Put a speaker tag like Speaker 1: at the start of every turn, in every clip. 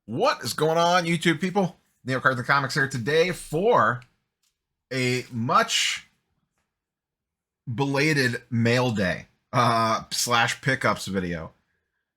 Speaker 1: What is going on, YouTube people? Neo Cards and Comics here today for a much belated mail day slash pickups video.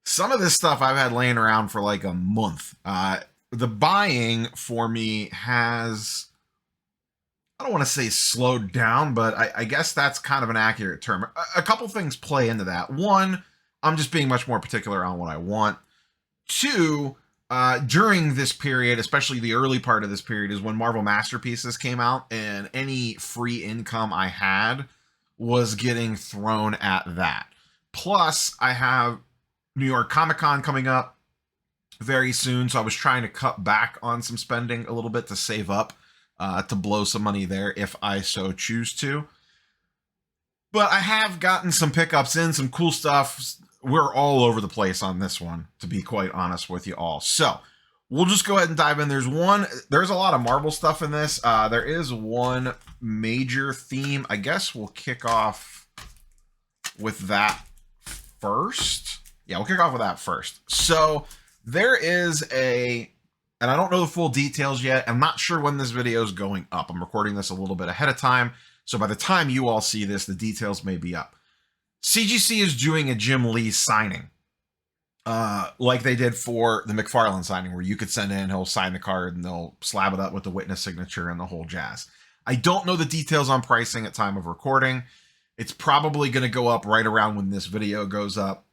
Speaker 1: Some of this stuff I've had laying around for like a month. The buying for me has, I don't want to say slowed down, but I guess that's kind of an accurate term. A couple things play into that. One, I'm just being much more particular on what I want. Two, during this period, especially the early part of this period, is when Marvel Masterpieces came out, and any free income I had was getting thrown at that. Plus, I have New York Comic Con coming up very soon, so I was trying to cut back on some spending a little bit to save up to blow some money there if I so choose to. But I have gotten some pickups in, some cool stuff. We're all over the place on this one, to be quite honest with you all. So we'll just go ahead and dive in. There's a lot of Marvel stuff in this. There is one major theme. I guess we'll kick off with that first. Yeah, we'll kick off with that first. So there is and I don't know the full details yet. I'm not sure when this video is going up. I'm recording this a little bit ahead of time. So by the time you all see this, the details may be up. CGC is doing a Jim Lee signing, like they did for the McFarlane signing, where you could send in, he'll sign the card, and they'll slab it up with the witness signature and the whole jazz. I don't know the details on pricing at time of recording. It's probably going to go up right around when this video goes up,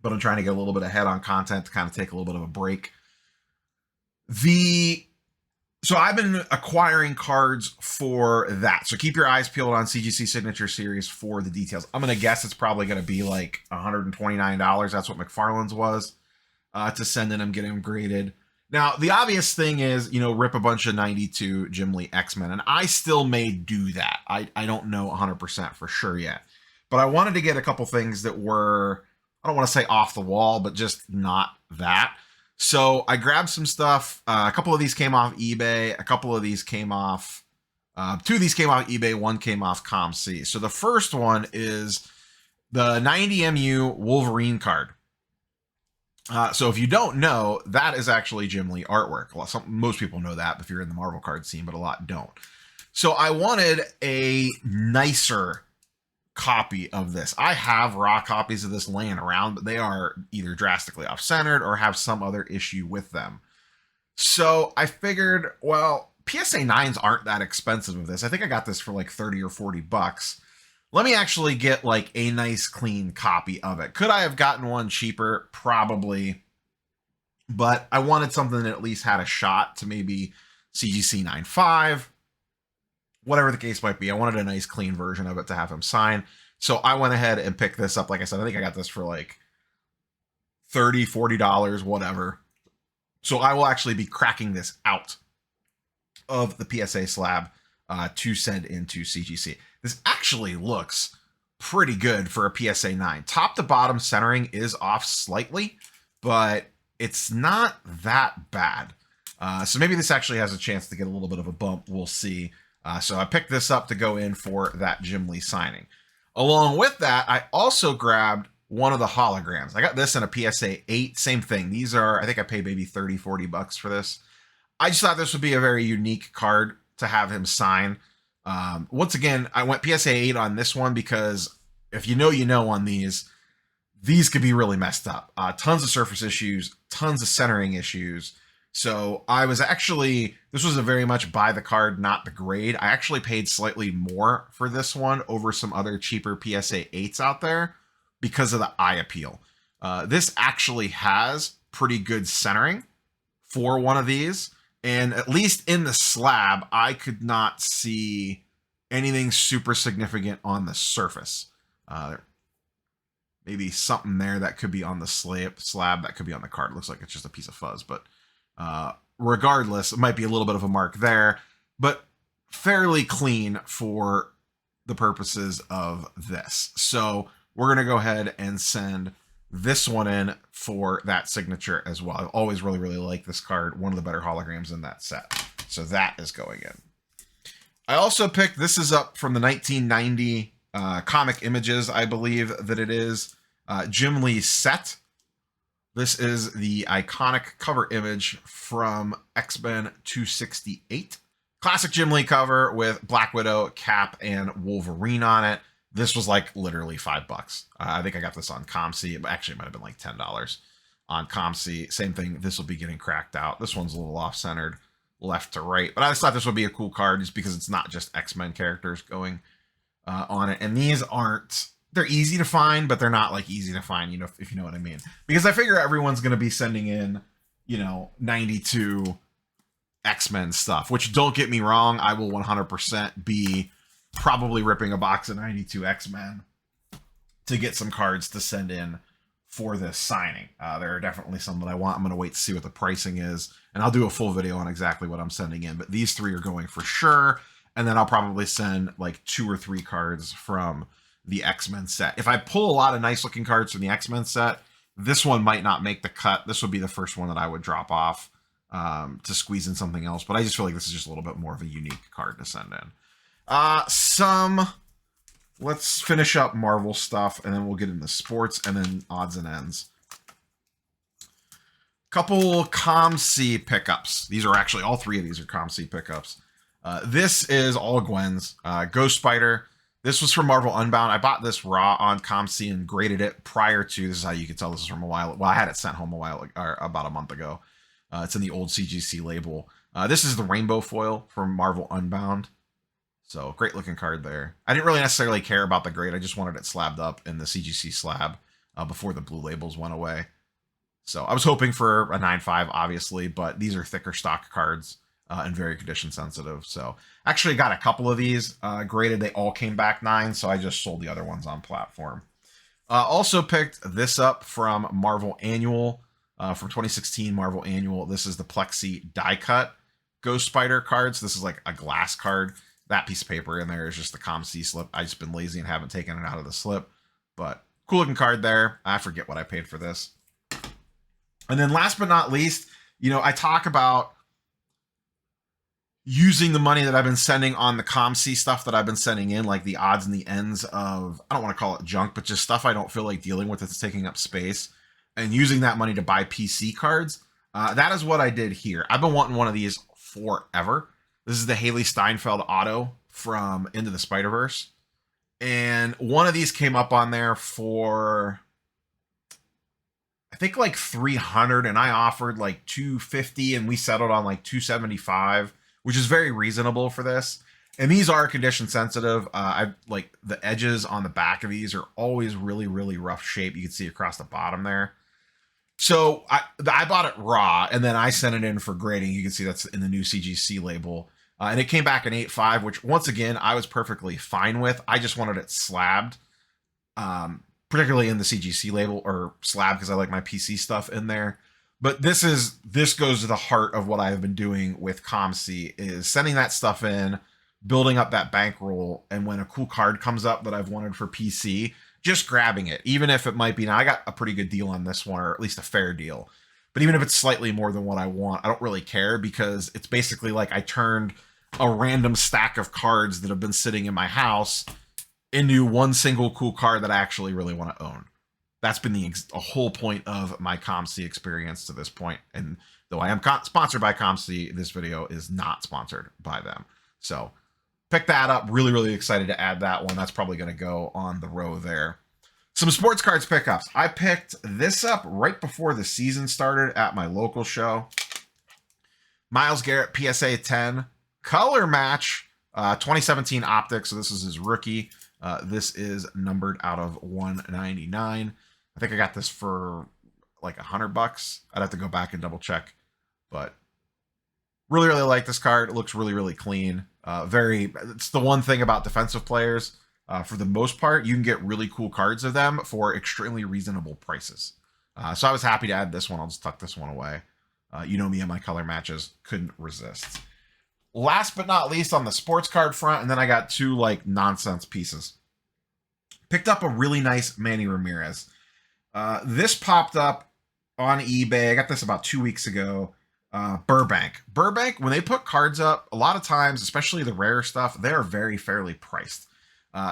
Speaker 1: but I'm trying to get a little bit ahead on content to kind of take a little bit of a break. So I've been acquiring cards for that. So keep your eyes peeled on CGC Signature Series for the details. I'm going to guess it's probably going to be like $129. That's what McFarlane's was, to send in and get them graded. Now, the obvious thing is, rip a bunch of 92 Jim Lee X-Men. And I still may do that. I don't know 100% for sure yet. But I wanted to get a couple things that were, I don't want to say off the wall, but just not that. So I grabbed some stuff. A couple of these came off eBay. A couple of these came off, two of these came off eBay. One came off ComC. So the first one is the 90 MU Wolverine card. So if you don't know, that is actually Jim Lee artwork. Most people know that if you're in the Marvel card scene, but a lot don't. So I wanted a nicer copy of this. I have raw copies of this laying around, but they are either drastically off-centered or have some other issue with them. So I figured, well, PSA 9s aren't that expensive of this. I think I got this for like 30 or 40 bucks. Let me actually get like a nice clean copy of it. Could I have gotten one cheaper? Probably. But I wanted something that at least had a shot to maybe CGC 9.5. Whatever the case might be, I wanted a nice clean version of it to have him sign. So I went ahead and picked this up. Like I said, I think I got this for like $30, $40, whatever. So I will actually be cracking this out of the PSA slab to send into CGC. This actually looks pretty good for a PSA 9. Top to bottom centering is off slightly, but it's not that bad. So maybe this actually has a chance to get a little bit of a bump. We'll see. So I picked this up to go in for that Jim Lee signing. Along with that, I also grabbed one of the holograms. I got this in a PSA 8, same thing. These are, I think I paid maybe 30, 40 bucks for this. I just thought this would be a very unique card to have him sign. Once again, I went PSA 8 on this one because if you know on these could be really messed up. Tons of surface issues, tons of centering issues. So I was actually, this was a very much buy the card, not the grade. I actually paid slightly more for this one over some other cheaper PSA 8s out there because of the eye appeal. This actually has pretty good centering for one of these. And at least in the slab, I could not see anything super significant on the surface. Maybe something there that could be on the slab that could be on the card. It looks like it's just a piece of fuzz, but regardless, it might be a little bit of a mark there, but fairly clean for the purposes of this. So we're going to go ahead and send this one in for that signature as well. I always really, really like this card. One of the better holograms in that set. So that is going in. I also picked, this is up from the 1990 Comic Images, I believe that it is, Jim Lee set. This is the iconic cover image from X-Men 268. Classic Jim Lee cover with Black Widow, Cap, and Wolverine on it. This was like literally $5. I think I got this on ComC. Actually, it might have been like $10 on ComC. Same thing. This will be getting cracked out. This one's a little off-centered left to right. But I just thought this would be a cool card just because it's not just X-Men characters going on it. And these aren't... They're easy to find, but they're not like easy to find, you know, if you know what I mean. Because I figure everyone's going to be sending in, you know, 92 X-Men stuff, which don't get me wrong, I will 100% be probably ripping a box of 92 X-Men to get some cards to send in for this signing. There are definitely some that I want. I'm going to wait to see what the pricing is, and I'll do a full video on exactly what I'm sending in. But these three are going for sure, and then I'll probably send like 2 or 3 cards from the X-Men set. If I pull a lot of nice looking cards from the X-Men set, this one might not make the cut. This would be the first one that I would drop off to squeeze in something else. But I just feel like this is just a little bit more of a unique card to send in. Let's finish up Marvel stuff, and then we'll get into sports and then odds and ends. Couple ComC pickups. These are actually, all 3 of these are ComC pickups. This is all Gwen's. Ghost Spider. This was from Marvel Unbound. I bought this raw on ComC and graded it prior to, this is how you can tell this is from a while. Well, I had it sent home about a month ago. It's in the old CGC label. This is the rainbow foil from Marvel Unbound. So great looking card there. I didn't really necessarily care about the grade. I just wanted it slabbed up in the CGC slab before the blue labels went away. So I was hoping for a 9.5, obviously, but these are thicker stock cards. And very condition sensitive. So actually got a couple of these graded. They all came back 9, so I just sold the other ones on platform. Also picked this up from Marvel Annual, from 2016 Marvel Annual. This is the Plexi die cut Ghost Spider cards. This is like a glass card. That piece of paper in there is just the ComC slip. I've just been lazy and haven't taken it out of the slip, but cool looking card there. I forget what I paid for this. And then last but not least, you know, I talk about using the money that I've been sending on the ComC stuff that I've been sending in, like the odds and the ends of, I don't want to call it junk, but just stuff I don't feel like dealing with that's taking up space, and using that money to buy PC cards. That is what I did here. I've been wanting one of these forever. This is the Haley Steinfeld auto from Into the Spider-Verse. And one of these came up on there for, I think like 300, and I offered like 250, and we settled on like 275. Which is very reasonable for this. And these are condition sensitive. I like the edges on the back of these are always really, really rough shape. You can see across the bottom there. So I bought it raw, and then I sent it in for grading. You can see that's in the new CGC label. And it came back an 8.5, which once again, I was perfectly fine with. I just wanted it slabbed, particularly in the CGC label, or slab because I like my PC stuff in there. But this goes to the heart of what I have been doing with ComC, is sending that stuff in, building up that bankroll, and when a cool card comes up that I've wanted for PC, just grabbing it, even if it might be, now I got a pretty good deal on this one, or at least a fair deal. But even if it's slightly more than what I want, I don't really care, because it's basically like I turned a random stack of cards that have been sitting in my house into one single cool card that I actually really want to own. That's been the whole point of my ComC experience to this point. And though I am sponsored by ComC, this video is not sponsored by them. So pick that up. Really, really excited to add that one. That's probably going to go on the row there. Some sports cards pickups. I picked this up right before the season started at my local show. Myles Garrett PSA 10 color match, 2017 optic. So this is his rookie. This is numbered out of 199. I think I got this for like $100. I'd have to go back and double check, but really, really like this card. It looks really, really clean. It's the one thing about defensive players. For the most part, you can get really cool cards of them for extremely reasonable prices. So I was happy to add this one. I'll just tuck this one away. You know me and my color matches, couldn't resist. Last but not least, on the sports card front, and then I got 2 like nonsense pieces. Picked up a really nice Manny Ramirez. This popped up on eBay. I got this about 2 weeks ago. Burbank, when they put cards up, a lot of times, especially the rare stuff, they're very fairly priced.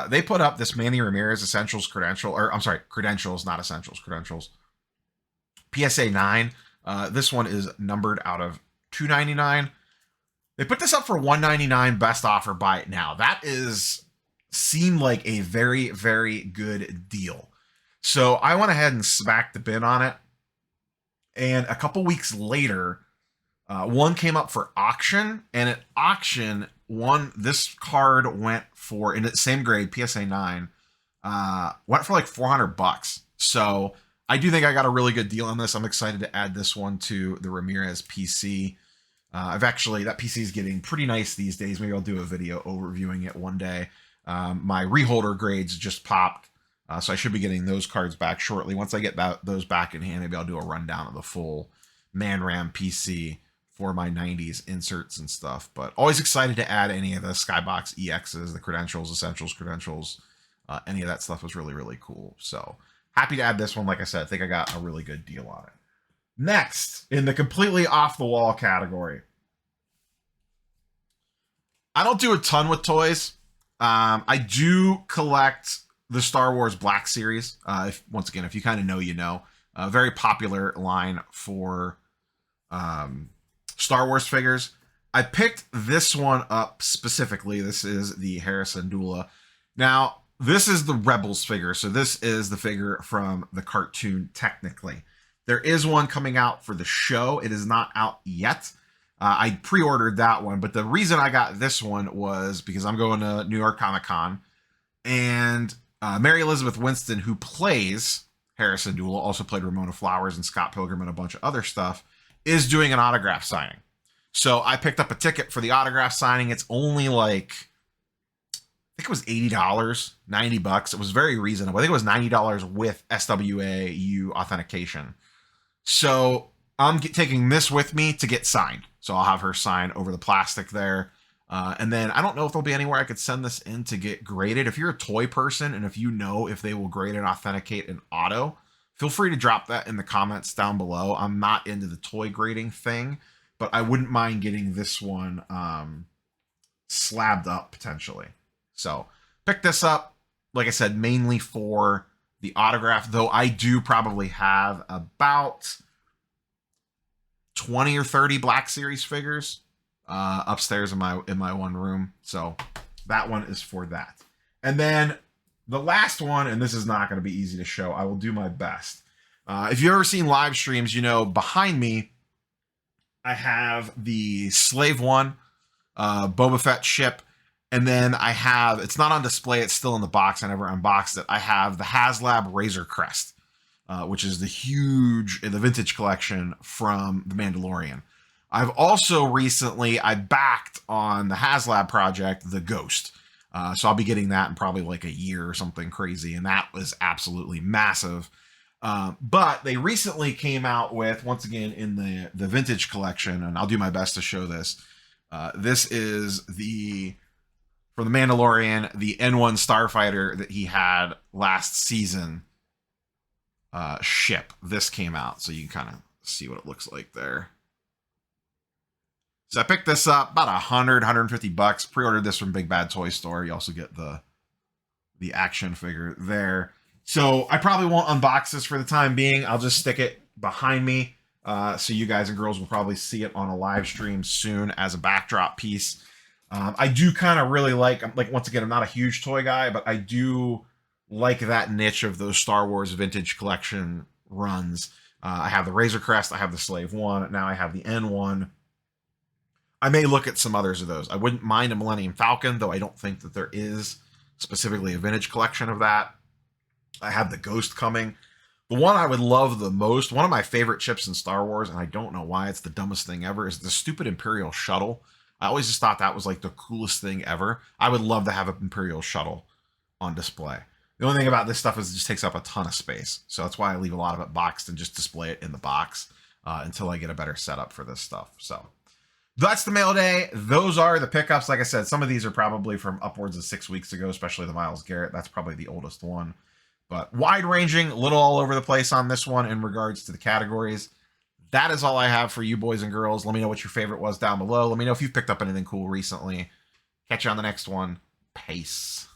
Speaker 1: They put up this Manny Ramirez Essentials Credential, or I'm sorry, Credentials, not Essentials, Credentials. PSA 9. This one is numbered out of $299. They put this up for $199. Best offer, buy it now. That seemed like a very, very good deal. So I went ahead and smacked the bid on it. And a couple weeks later, one came up for auction. And at auction, this card went for, in the same grade, PSA 9, went for like $400. So I do think I got a really good deal on this. I'm excited to add this one to the Ramirez PC. That PC is getting pretty nice these days. Maybe I'll do a video overviewing it one day. My reholder grades just popped, so I should be getting those cards back shortly. Once I get those back in hand, maybe I'll do a rundown of the full Man-Ram PC for my 90s inserts and stuff. But always excited to add any of the Skybox EXs, the credentials, essentials credentials. Any of that stuff was really, really cool. So happy to add this one. Like I said, I think I got a really good deal on it. Next, in the completely off-the-wall category, I don't do a ton with toys. I do collect the Star Wars Black Series. Once again, if you kind of know, you know. A very popular line for Star Wars figures. I picked this one up specifically. This is the Harrison Dula. Now, this is the Rebels figure. So this is the figure from the cartoon, technically. There is one coming out for the show. It is not out yet. I pre-ordered that one, but the reason I got this one was because I'm going to New York Comic Con, and Mary Elizabeth Winston, who plays Harrison Dula, also played Ramona Flowers and Scott Pilgrim and a bunch of other stuff, is doing an autograph signing. So I picked up a ticket for the autograph signing. It's only like, I think it was $80, $90. It was very reasonable. I think it was $90 with SWAU authentication. So I'm taking this with me to get signed. So I'll have her sign over the plastic there. And then I don't know if there'll be anywhere I could send this in to get graded. If you're a toy person and if you know if they will grade and authenticate an auto, feel free to drop that in the comments down below. I'm not into the toy grading thing, but I wouldn't mind getting this one slabbed up potentially. So pick this up, like I said, mainly for the autograph, though I do probably have about 20 or 30 Black Series figures upstairs in my one room. So that one is for that. And then the last one, and this is not going to be easy to show. I will do my best. If you've ever seen live streams, you know, behind me, I have the Slave One Boba Fett ship. And then I have, it's not on display, it's still in the box. I never unboxed it. I have the HasLab Razor Crest, which is the vintage collection from The Mandalorian. I've also recently, I backed on the HasLab project, the Ghost. So I'll be getting that in probably like a year or something crazy. And that was absolutely massive. But they recently came out with, once again, in the vintage collection, and I'll do my best to show this. This is from The Mandalorian, the N1 Starfighter that he had last season ship. This came out, so you can kind of see what it looks like there. So I picked this up about $150. Pre-ordered this from Big Bad Toy Store. You also get the action figure there. So I probably won't unbox this for the time being. I'll just stick it behind me. So you guys and girls will probably see it on a live stream soon as a backdrop piece. I do kind of really like, once again, I'm not a huge toy guy, but I do like that niche of those Star Wars vintage collection runs. I have the Razor Crest. I have the Slave One. Now I have the N1. I may look at some others of those. I wouldn't mind a Millennium Falcon, though I don't think that there is specifically a vintage collection of that. I have the Ghost coming. The one I would love the most, one of my favorite ships in Star Wars, and I don't know why, it's the dumbest thing ever, is the stupid Imperial Shuttle. I always just thought that was like the coolest thing ever. I would love to have an Imperial Shuttle on display. The only thing about this stuff is it just takes up a ton of space. So that's why I leave a lot of it boxed and just display it in the box until I get a better setup for this stuff. So that's the mail day. Those are the pickups. Like I said, some of these are probably from upwards of 6 weeks ago, especially the Myles Garrett. That's probably the oldest one. But wide-ranging, a little all over the place on this one in regards to the categories. That is all I have for you boys and girls. Let me know what your favorite was down below. Let me know if you've picked up anything cool recently. Catch you on the next one. Peace.